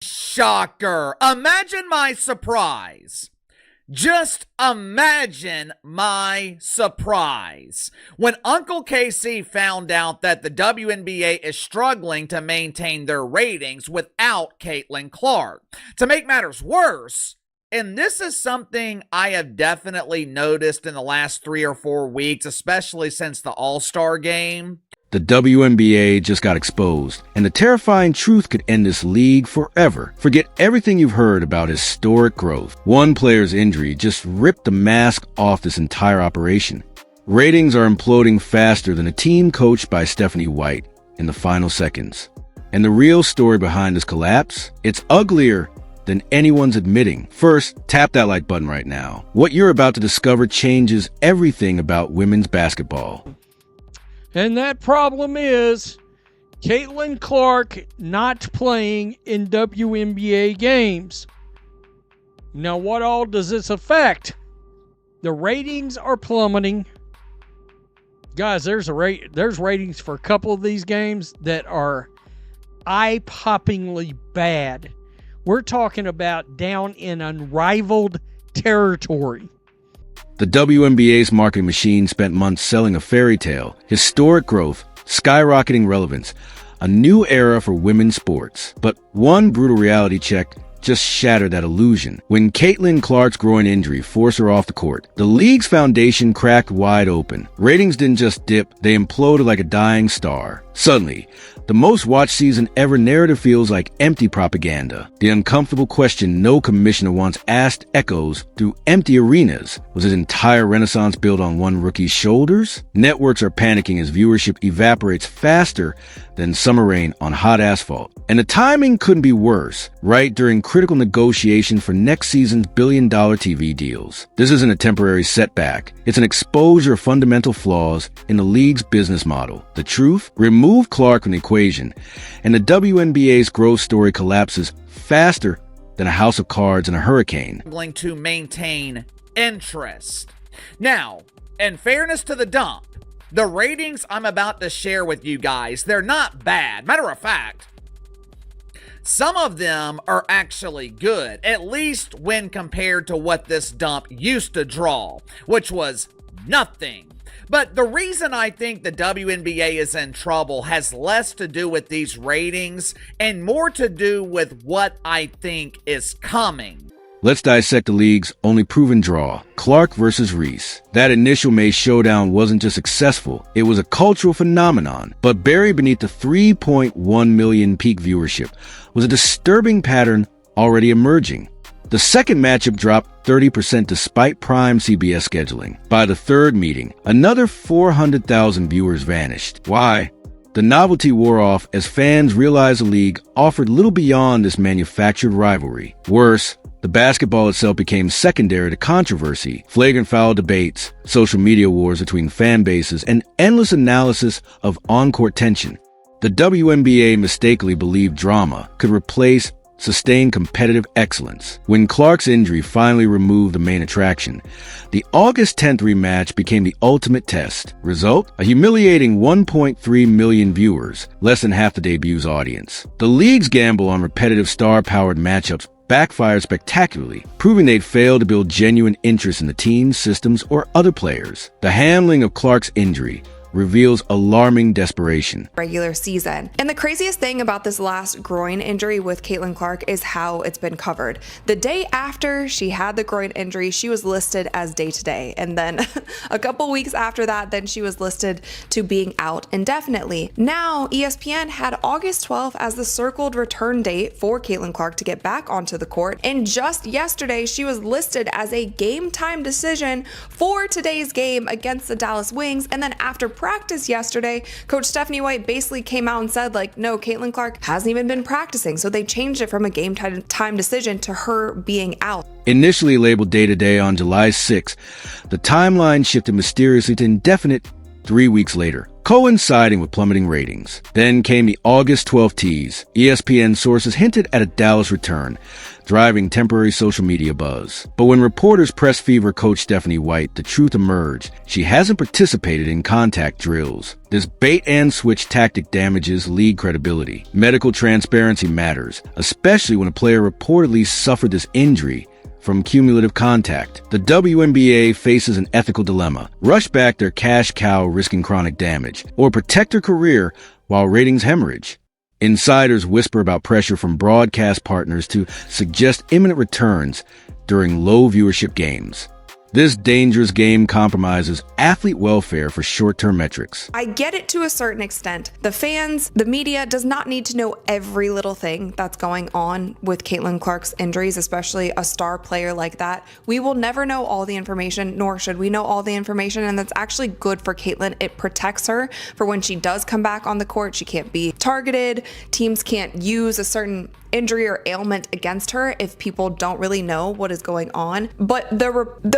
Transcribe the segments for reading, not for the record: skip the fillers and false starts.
Shocker. Imagine my surprise. Just imagine my surprise when Uncle Casey found out that the WNBA is struggling to maintain their ratings without Caitlin Clark. To make matters worse, and this is something I have definitely noticed in the last 3 or 4 weeks, especially since the All-Star game, the WNBA just got exposed, and the terrifying truth could end this league forever. Forget everything you've heard about historic growth. One player's injury just ripped the mask off this entire operation. Ratings are imploding faster than a team coached by Stephanie White in the final seconds. And the real story behind this collapse? It's uglier than anyone's admitting. First, tap that like button right now. What you're about to discover changes everything about women's basketball. And that problem is Caitlin Clark not playing in WNBA games. Now, what all does this affect? The ratings are plummeting. Guys, there's ratings for a couple of these games that are eye-poppingly bad. We're talking about down in unrivaled territory. The WNBA's marketing machine spent months selling a fairy tale, historic growth, skyrocketing relevance, a new era for women's sports. But one brutal reality check just shattered that illusion. When Caitlin Clark's groin injury forced her off the court, the league's foundation cracked wide open. Ratings didn't just dip, they imploded like a dying star. Suddenly, the most watched season ever narrative feels like empty propaganda. The uncomfortable question no commissioner once asked echoes through empty arenas. Was his entire renaissance built on one rookie's shoulders? Networks are panicking as viewership evaporates faster than summer rain on hot asphalt. And the timing couldn't be worse, right during critical negotiation for next season's billion-dollar TV deals. This isn't a temporary setback. It's an exposure of fundamental flaws in the league's business model. The truth? Remove Clark from the equation, and the WNBA's growth story collapses faster than a house of cards in a hurricane. Going to maintain interest. Now, in fairness to the dump, the ratings I'm about to share with you guys, they're not bad. Matter of fact, some of them are actually good, at least when compared to what this dump used to draw, which was nothing. But the reason I think the WNBA is in trouble has less to do with these ratings and more to do with what I think is coming. Let's dissect the league's only proven draw, Clark versus Reese. That initial May showdown wasn't just successful, it was a cultural phenomenon. But buried beneath the 3.1 million peak viewership was a disturbing pattern already emerging. The second matchup dropped 30% despite prime CBS scheduling. By the third meeting, another 400,000 viewers vanished. Why? The novelty wore off as fans realized the league offered little beyond this manufactured rivalry. Worse, the basketball itself became secondary to controversy, flagrant foul debates, social media wars between fan bases, and endless analysis of on-court tension. The WNBA mistakenly believed drama could replace sustained competitive excellence. When Clark's injury finally removed the main attraction, the August 10th rematch became the ultimate test. Result? A humiliating 1.3 million viewers, less than half the debut's audience. The league's gamble on repetitive star-powered matchups backfired spectacularly, proving they'd failed to build genuine interest in the team, systems, or other players. The handling of Clark's injury reveals alarming desperation. Regular season. And the craziest thing about this last groin injury with Caitlin Clark is how it's been covered. The day after she had the groin injury, she was listed as day-to-day. And then a couple weeks after that, then she was listed to being out indefinitely. Now, ESPN had August 12th as the circled return date for Caitlin Clark to get back onto the court. And just yesterday, she was listed as a game time decision for today's game against the Dallas Wings. And then after practice yesterday, Coach Stephanie White basically came out and said, like, no, Caitlin Clark hasn't even been practicing. So they changed it from a game time decision to her being out. Initially labeled day-to-day on July 6th, the timeline shifted mysteriously to indefinite 3 weeks later, coinciding with plummeting ratings. Then came the August 12th tease. ESPN sources hinted at a Dallas return, driving temporary social media buzz. But when reporters pressed Fever coach Stephanie White, the truth emerged. She hasn't participated in contact drills. This bait-and-switch tactic damages league credibility. Medical transparency matters, especially when a player reportedly suffered this injury from cumulative contact. The WNBA faces an ethical dilemma: rush back their cash cow risking chronic damage, or protect her career while ratings hemorrhage. Insiders whisper about pressure from broadcast partners to suggest imminent returns during low viewership games. This dangerous game compromises athlete welfare for short-term metrics. I get it to a certain extent. The fans, the media does not need to know every little thing that's going on with Caitlin Clark's injuries, especially a star player like that. We will never know all the information, nor should we know all the information, and that's actually good for Caitlin. It protects her for when she does come back on the court. She can't be targeted. Teams can't use a certain injury or ailment against her if people don't really know what is going on. But the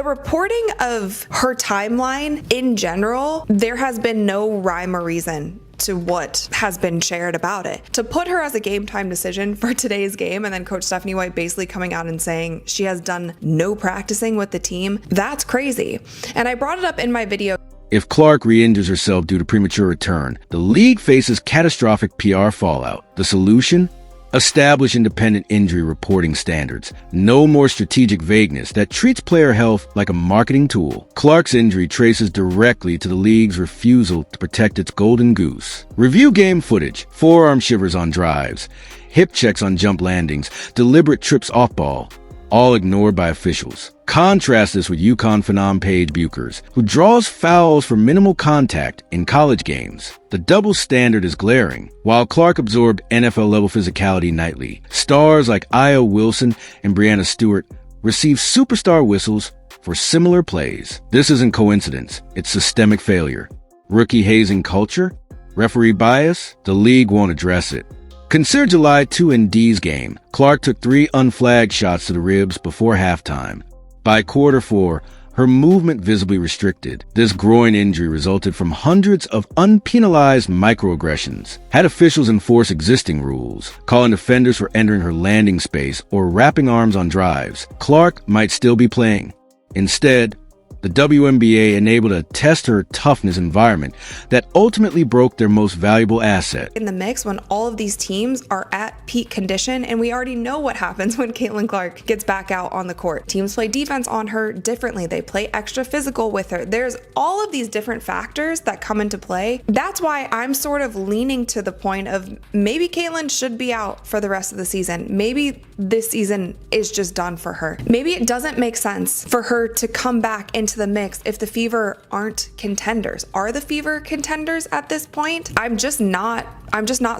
reporting of her timeline in general, there has been no rhyme or reason to what has been shared about it. To put her as a game time decision for today's game, and then Coach Stephanie White basically coming out and saying she has done no practicing with the team, that's crazy. And I brought it up in my video. If Clark re-injures herself due to premature return, the league faces catastrophic PR fallout. The solution? Establish independent injury reporting standards. No more strategic vagueness that treats player health like a marketing tool. Clark's injury traces directly to the league's refusal to protect its golden goose. Review game footage, forearm shivers on drives, hip checks on jump landings, deliberate trips off ball, all ignored by officials. Contrast this with UConn phenom Paige Buchers, who draws fouls for minimal contact in college games. The double standard is glaring. While Clark absorbed NFL-level physicality nightly, stars like Io Wilson and Breanna Stewart receive superstar whistles for similar plays. This isn't coincidence, it's systemic failure. Rookie hazing culture? Referee bias? The league won't address it. Consider July 2&D's game. Clark took 3 unflagged shots to the ribs before halftime. By quarter 4, her movement visibly restricted. This groin injury resulted from hundreds of unpenalized microaggressions. Had officials enforced existing rules, calling defenders for entering her landing space or wrapping arms on drives, Clark might still be playing. Instead, the WNBA enabled a test her toughness environment that ultimately broke their most valuable asset. In the mix when all of these teams are at peak condition, and we already know what happens when Caitlin Clark gets back out on the court. Teams play defense on her differently. They play extra physical with her. There's all of these different factors that come into play. That's why I'm sort of leaning to the point of maybe Caitlin should be out for the rest of the season. Maybe this season is just done for her. Maybe it doesn't make sense for her to come back into the mix if the Fever aren't contenders. Are the Fever contenders at this point? I'm just not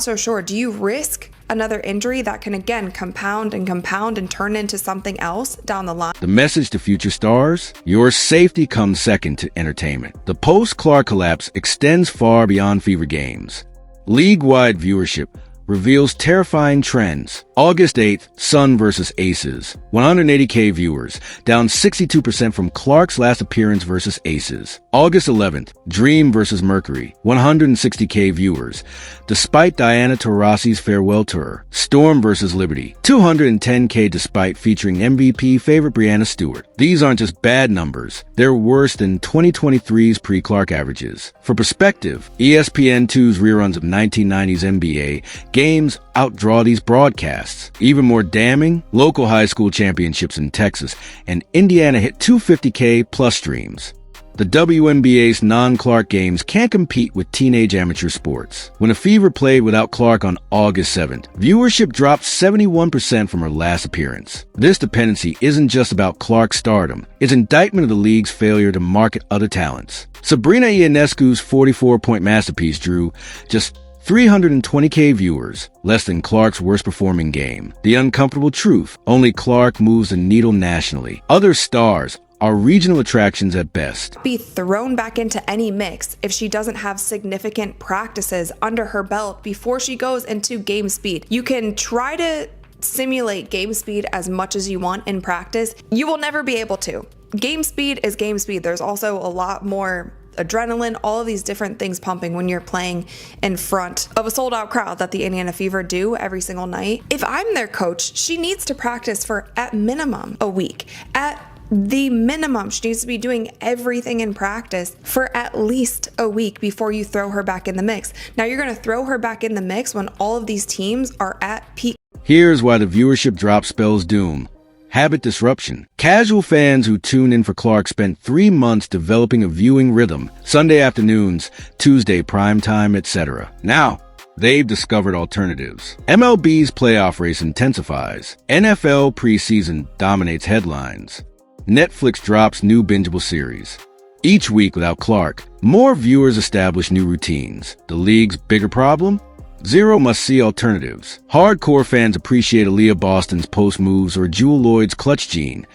so sure. Do you risk another injury that can again compound and turn into something else down the line? The message to future stars? Your safety comes second to entertainment. The post-Clark collapse extends far beyond Fever games. League-wide viewership reveals terrifying trends. August 8th, Sun vs. Aces. 180K viewers, down 62% from Clark's last appearance versus Aces. August 11th, Dream vs. Mercury. 160K viewers, despite Diana Taurasi's farewell tour. Storm vs. Liberty. 210K despite featuring MVP favorite Breanna Stewart. These aren't just bad numbers. They're worse than 2023's pre-Clark averages. For perspective, ESPN2's reruns of 1990s NBA games outdraw these broadcasts. Even more damning, local high school championships in Texas and Indiana hit 250K plus streams. The WNBA's non-Clark games can't compete with teenage amateur sports. When a Fever played without Clark on August 7th, viewership dropped 71% from her last appearance. This dependency isn't just about Clark's stardom, it's indictment of the league's failure to market other talents. Sabrina Ionescu's 44-point masterpiece drew just 320K viewers, less than Clark's worst-performing game. The uncomfortable truth: only Clark moves the needle nationally. Other stars are regional attractions at best. Be thrown back into any mix if she doesn't have significant practices under her belt before she goes into game speed. You can try to simulate game speed as much as you want in practice. You will never be able to. Game speed is game speed. There's also a lot more adrenaline, all of these different things pumping when you're playing in front of a sold out crowd that the Indiana Fever do every single night. If I'm their coach, she needs to practice for at minimum a week. At the minimum, she needs to be doing everything in practice for at least a week before you throw her back in the mix. Now you're going to throw her back in the mix when all of these teams are at peak. Here's why the viewership drop spells doom. Habit disruption. Casual fans who tune in for Clark spent 3 months developing a viewing rhythm, Sunday afternoons, Tuesday primetime, etc. Now, they've discovered alternatives. MLB's playoff race intensifies. NFL preseason dominates headlines. Netflix drops new bingeable series. Each week without Clark, more viewers establish new routines. The league's bigger problem? Zero must-see alternatives. Hardcore fans appreciate Aaliyah Boston's post moves or Jewel Lloyd's clutch gene,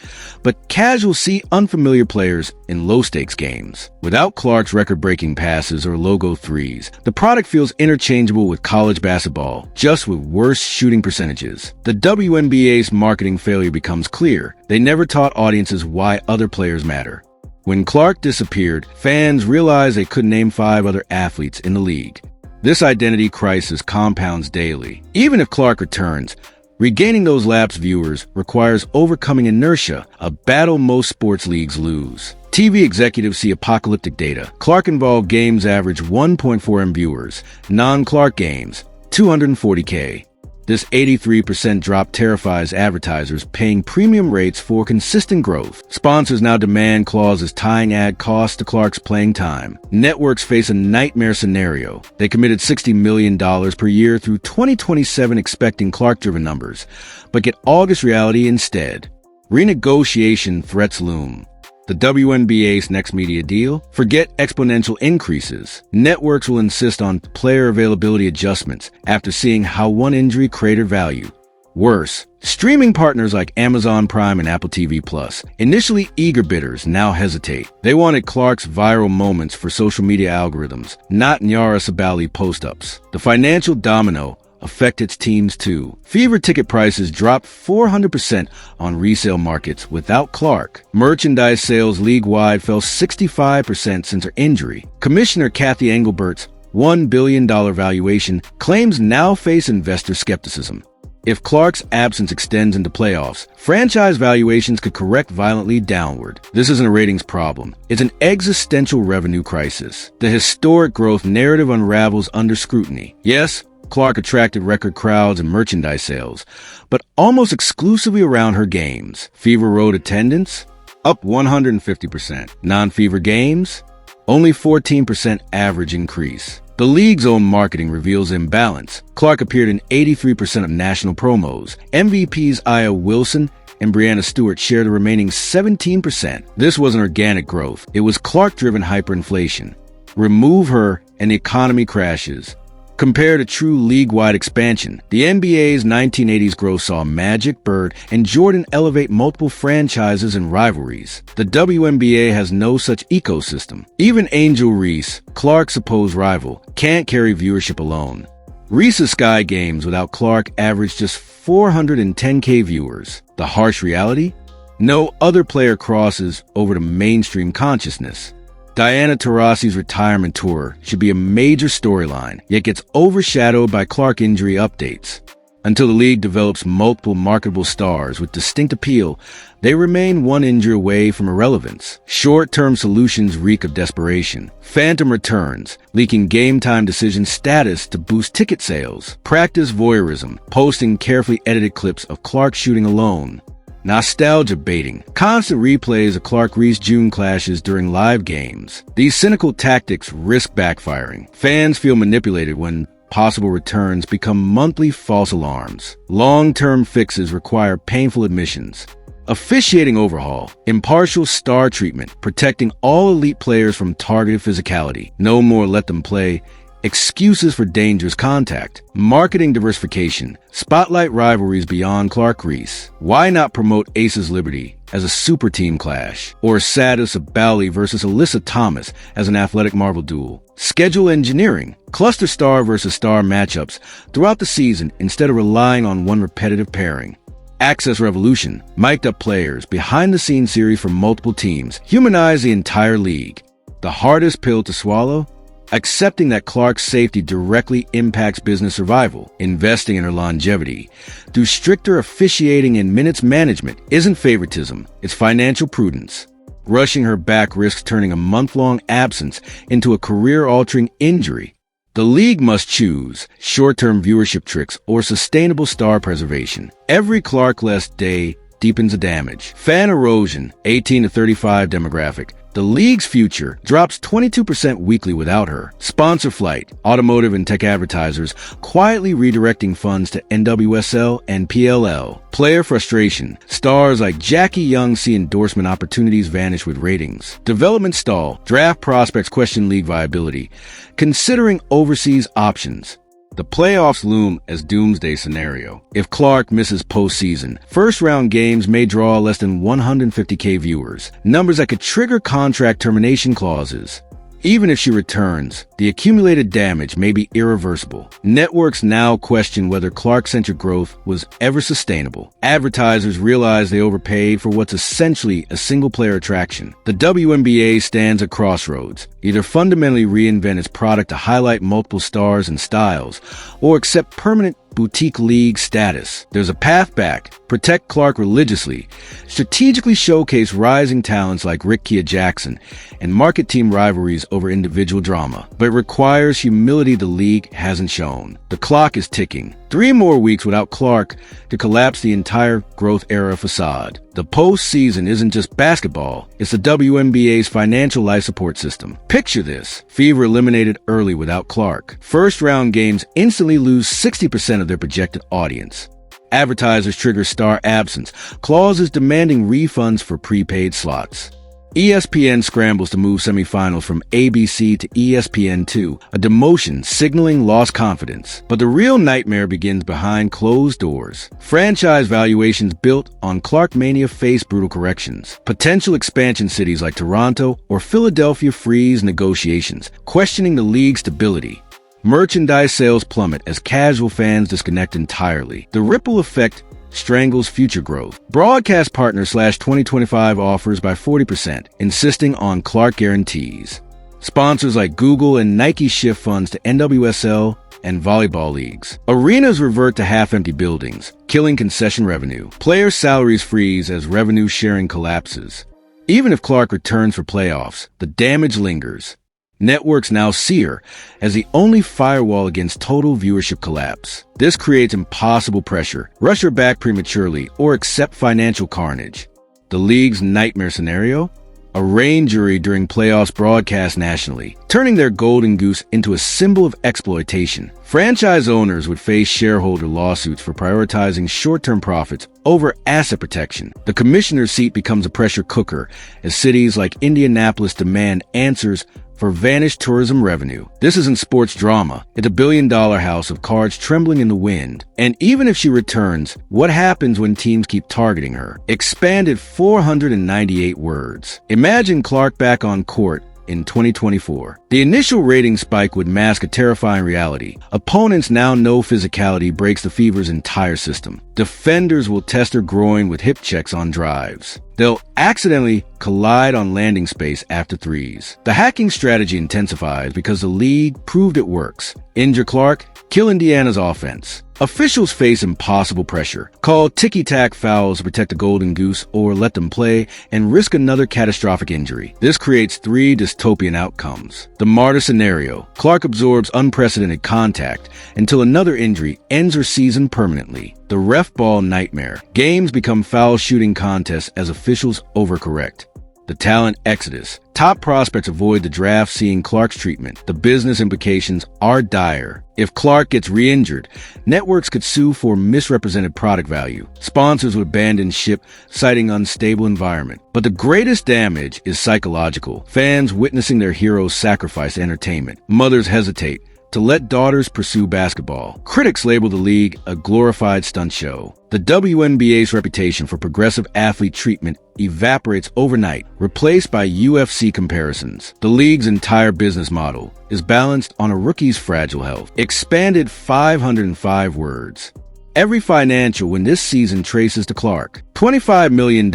but casuals see unfamiliar players in low-stakes games. Without Clark's record-breaking passes or logo threes, the product feels interchangeable with college basketball, just with worse shooting percentages. The WNBA's marketing failure becomes clear. They never taught audiences why other players matter. When Clark disappeared, fans realized they couldn't name 5 other athletes in the league. This identity crisis compounds daily. Even if Clark returns, regaining those lapsed viewers requires overcoming inertia, a battle most sports leagues lose. TV executives see apocalyptic data. Clark-involved games average 1.4 M viewers. Non-Clark games, 240K. This 83% drop terrifies advertisers paying premium rates for consistent growth. Sponsors now demand clauses tying ad costs to Clark's playing time. Networks face a nightmare scenario. They committed $60 million per year through 2027 expecting Clark-driven numbers, but get August reality instead. Renegotiation threats loom. The WNBA's next media deal? Forget exponential increases. Networks will insist on player availability adjustments after seeing how one injury cratered value. Worse, streaming partners like Amazon Prime and Apple TV Plus, initially eager bidders, now hesitate. They wanted Clark's viral moments for social media algorithms, not Nyara Sabali post-ups. The financial domino affect its teams too. Fever ticket prices dropped 400% on resale markets without Clark. Merchandise sales league-wide fell 65% since her injury. Commissioner Kathy Engelbert's $1 billion valuation claims now face investor skepticism. If Clark's absence extends into playoffs, franchise valuations could correct violently downward. This isn't a ratings problem. It's an existential revenue crisis. The historic growth narrative unravels under scrutiny. Yes, Clark attracted record crowds and merchandise sales, but almost exclusively around her games. Fever Road attendance? Up 150%. Non-Fever games? Only 14% average increase. The league's own marketing reveals imbalance. Clark appeared in 83% of national promos. MVPs Aya Wilson and Breanna Stewart share the remaining 17%. This wasn't organic growth. It was Clark-driven hyperinflation. Remove her and the economy crashes. Compare to true league-wide expansion. The NBA's 1980s growth saw Magic, Bird, and Jordan elevate multiple franchises and rivalries. The WNBA has no such ecosystem. Even Angel Reese, Clark's supposed rival, can't carry viewership alone. Reese's Sky games without Clark averaged just 410K viewers. The harsh reality? No other player crosses over to mainstream consciousness. Diana Taurasi's retirement tour should be a major storyline, yet gets overshadowed by Clark injury updates. Until the league develops multiple marketable stars with distinct appeal, they remain one injury away from irrelevance. Short-term solutions reek of desperation. Phantom returns, leaking game-time decision status to boost ticket sales. Practice voyeurism, posting carefully edited clips of Clark shooting alone. Nostalgia baiting, constant replays of Clark-Reese June clashes during live games. These cynical tactics risk backfiring. Fans feel manipulated when possible returns become monthly false alarms. Long-term fixes require painful admissions. Officiating overhaul, impartial star treatment, protecting all elite players from targeted physicality. No more let them play. Excuses for dangerous contact. Marketing diversification. Spotlight rivalries beyond Clark-Reese. Why not promote Aces Liberty as a super team clash? Or Sadis Abali versus Alyssa Thomas as an athletic Marvel duel? Schedule engineering. Cluster star versus star matchups throughout the season instead of relying on one repetitive pairing. Access revolution. Mic'd up players. Behind-the-scenes series for multiple teams. Humanize the entire league. The hardest pill to swallow? Accepting that Clark's safety directly impacts business survival, investing in her longevity, through stricter officiating and minutes management isn't favoritism, it's financial prudence. Rushing her back risks turning a month-long absence into a career-altering injury. The league must choose short-term viewership tricks or sustainable star preservation. Every Clark-less day deepens the damage. Fan erosion, 18 to 35 demographic. The league's future drops 22% weekly without her. Sponsor flight, automotive and tech advertisers quietly redirecting funds to NWSL and PLL. Player frustration, stars like Jackie Young see endorsement opportunities vanish with ratings. Development stall, draft prospects question league viability. Considering overseas options. The playoffs loom as doomsday scenario. If Clark misses postseason, first-round games may draw less than 150K viewers, numbers that could trigger contract termination clauses. Even if she returns, the accumulated damage may be irreversible. Networks now question whether Clark-centric growth was ever sustainable. Advertisers realize they overpaid for what's essentially a single-player attraction. The WNBA stands at crossroads. Either fundamentally reinvent its product to highlight multiple stars and styles, or accept permanent boutique league status. There's a path back. Protect Clark religiously, strategically showcase rising talents like Rick Jackson, and market team rivalries over individual drama. But it requires humility the league hasn't shown. The clock is ticking. 3 more weeks without Clark to collapse the entire growth era facade. The postseason isn't just basketball, it's the WNBA's financial life support system. Picture this. Fever eliminated early without Clark. First-round games instantly lose 60% of their projected audience. Advertisers trigger star absence, clauses demanding refunds for prepaid slots. ESPN scrambles to move semifinals from ABC to ESPN2, a demotion signaling lost confidence. But the real nightmare begins behind closed doors. Franchise valuations built on Clark Mania face brutal corrections. Potential expansion cities like Toronto or Philadelphia freeze negotiations, questioning the league's stability. Merchandise sales plummet as casual fans disconnect entirely. The ripple effect strangles future growth. Broadcast partner / 2025 offers by 40%, insisting on Clark guarantees. Sponsors like Google and Nike shift funds to NWSL and volleyball leagues. Arenas revert to half-empty buildings, killing concession revenue. Player salaries freeze as revenue sharing collapses. Even if Clark returns for playoffs, the damage lingers. Networks now see her as the only firewall against total viewership collapse. This creates impossible pressure. Rush her back prematurely or accept financial carnage. The league's nightmare scenario? A rain jury during playoffs broadcast nationally, turning their golden goose into a symbol of exploitation. Franchise owners would face shareholder lawsuits for prioritizing short-term profits over asset protection. The commissioner's seat becomes a pressure cooker as cities like Indianapolis demand answers for vanished tourism revenue. This isn't sports drama. It's a billion-dollar house of cards trembling in the wind. And even if she returns, what happens when teams keep targeting her? Expanded 498 words. Imagine Clark back on court in 2024. The initial rating spike would mask a terrifying reality. Opponents now know physicality breaks the Fever's entire system. Defenders will test her groin with hip checks on drives. They'll accidentally collide on landing space after threes. The hacking strategy intensifies because the league proved it works. Injure Clark, kill Indiana's offense. Officials face impossible pressure. Call ticky-tack fouls to protect the golden goose or let them play and risk another catastrophic injury. This creates 3 dystopian outcomes. The martyr scenario. Clark absorbs unprecedented contact until another injury ends her season permanently. The ref ball nightmare. Games become foul shooting contests as officials overcorrect. The talent exodus. Top prospects avoid the draft seeing Clark's treatment. The business implications are dire. If Clark gets re-injured, networks could sue for misrepresented product value. Sponsors would abandon ship, citing unstable environment. But the greatest damage is psychological. Fans witnessing their heroes sacrifice entertainment. Mothers hesitate to let daughters pursue basketball. Critics label the league a glorified stunt show. The WNBA's reputation for progressive athlete treatment evaporates overnight, replaced by UFC comparisons. The league's entire business model is balanced on a rookie's fragile health. Expanded 505 words. Every financial win this season traces to Clark. $25 million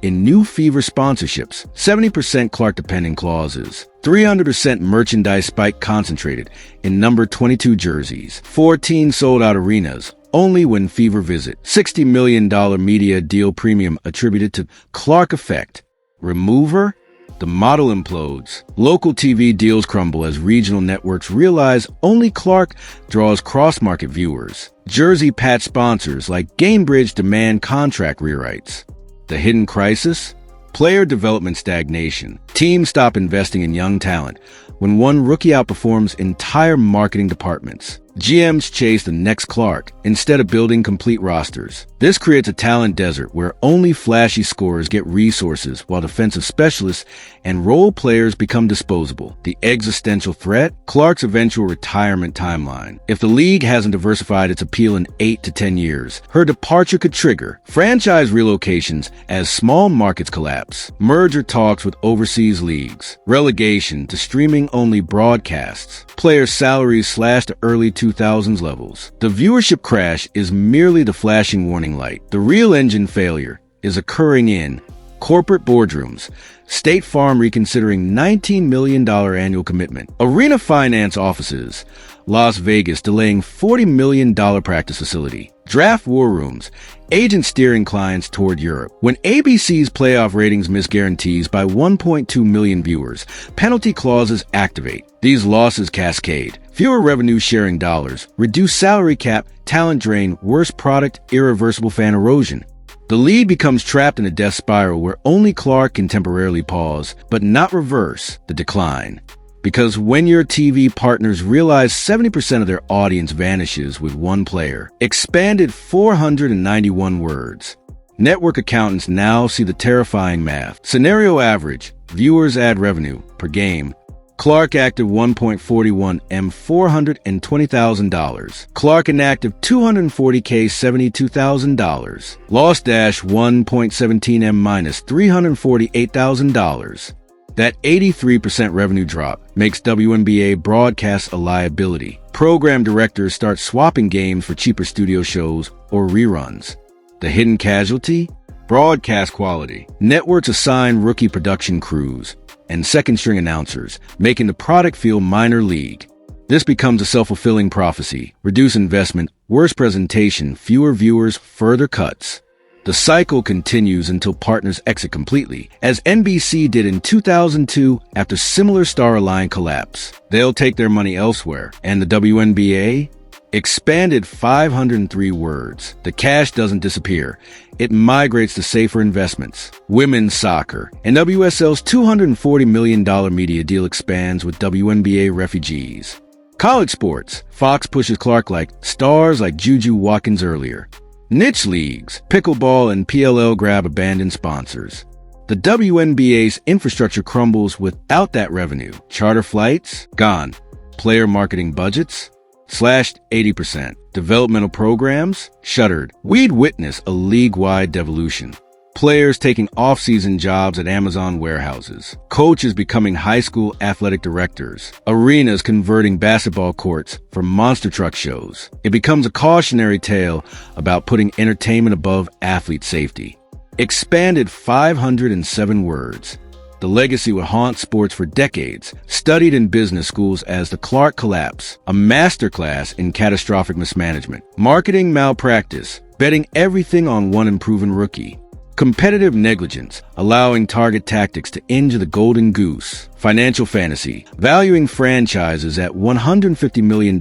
in new Fever sponsorships, 70% Clark dependent clauses, 300% merchandise spike concentrated in number 22 jerseys, 14 sold-out arenas, only when Fever visit, $60 million media deal premium attributed to Clark effect. Remover? The model implodes. Local TV deals crumble as regional networks realize only Clark draws cross-market viewers. Jersey patch sponsors like GameBridge demand contract rewrites. The hidden crisis? Player development stagnation. Teams stop investing in young talent when one rookie outperforms entire marketing departments. GMs chase the next Clark instead of building complete rosters. This creates a talent desert where only flashy scorers get resources while defensive specialists and role players become disposable. The existential threat? Clark's eventual retirement timeline. If the league hasn't diversified its appeal in 8 to 10 years, her departure could trigger franchise relocations as small markets collapse, merger talks with overseas leagues, relegation to streaming-only broadcasts, player salaries slashed to early 2000s levels. The viewership crash is merely the flashing warning light. The real engine failure is occurring in corporate boardrooms, State Farm reconsidering $19 million annual commitment, arena finance offices, Las Vegas delaying $40 million practice facility, draft war rooms, agents steering clients toward Europe. When ABC's playoff ratings miss guarantees by 1.2 million viewers, penalty clauses activate. These losses cascade. Fewer revenue-sharing dollars, reduced salary cap, talent drain, worse product, irreversible fan erosion. The league becomes trapped in a death spiral where only Clark can temporarily pause, but not reverse the decline. Because when your TV partners realize 70% of their audience vanishes with one player, expanded 491 words. Network accountants now see the terrifying math. Scenario average, viewers ad revenue per game. Clark active 1.41 M $420,000. Clark inactive 240K $72,000. Lost dash 1.17 M minus $348,000. That 83% revenue drop makes WNBA broadcast a liability. Program directors start swapping games for cheaper studio shows or reruns. The hidden casualty? Broadcast quality. Networks assign rookie production crews and second-string announcers, making the product feel minor league. This becomes a self-fulfilling prophecy. Reduce investment, worse presentation, fewer viewers, further cuts. The cycle continues until partners exit completely, as NBC did in 2002 after similar star-aligned collapse. They'll take their money elsewhere. And the WNBA? Expanded 503 words. The cash doesn't disappear. It migrates to safer investments. Women's soccer. And WSL's $240 million media deal expands with WNBA refugees. College sports. Fox pushes Clark like stars like Juju Watkins earlier. Niche leagues. Pickleball and PLL grab abandoned sponsors. The WNBA's infrastructure crumbles without that revenue. Charter flights? Gone. Player marketing budgets? Slashed 80%. Developmental programs? Shuttered. We'd witness a league-wide devolution. Players taking off-season jobs at Amazon warehouses. Coaches becoming high school athletic directors. Arenas converting basketball courts for monster truck shows. It becomes a cautionary tale about putting entertainment above athlete safety. Expanded 507 words. The legacy would haunt sports for decades, studied in business schools as the Clark collapse, a masterclass in catastrophic mismanagement, marketing malpractice, betting everything on one unproven rookie, competitive negligence, allowing target tactics to injure the golden goose, financial fantasy, valuing franchises at $150 million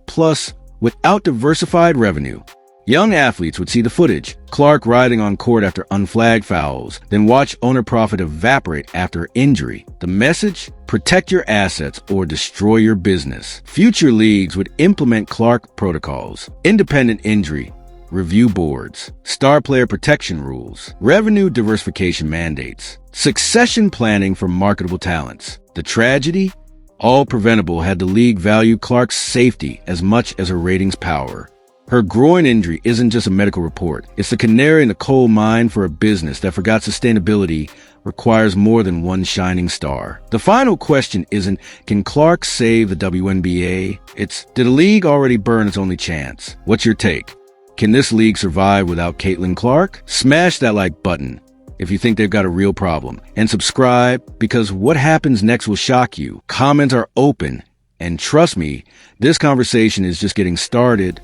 plus without diversified revenue. Young athletes would see the footage, Clark riding on court after unflagged fouls, then watch owner profit evaporate after injury. The message? Protect your assets or destroy your business. Future leagues would implement Clark protocols, independent injury review boards, star player protection rules, revenue diversification mandates, succession planning for marketable talents. The tragedy? All preventable had the league value Clark's safety as much as her ratings power. Her groin injury isn't just a medical report. It's the canary in the coal mine for a business that forgot sustainability requires more than one shining star. The final question isn't, can Clark save the WNBA? It's, did the league already burn its only chance? What's your take? Can this league survive without Caitlin Clark? Smash that like button if you think they've got a real problem. And subscribe, because what happens next will shock you. Comments are open. And trust me, this conversation is just getting started.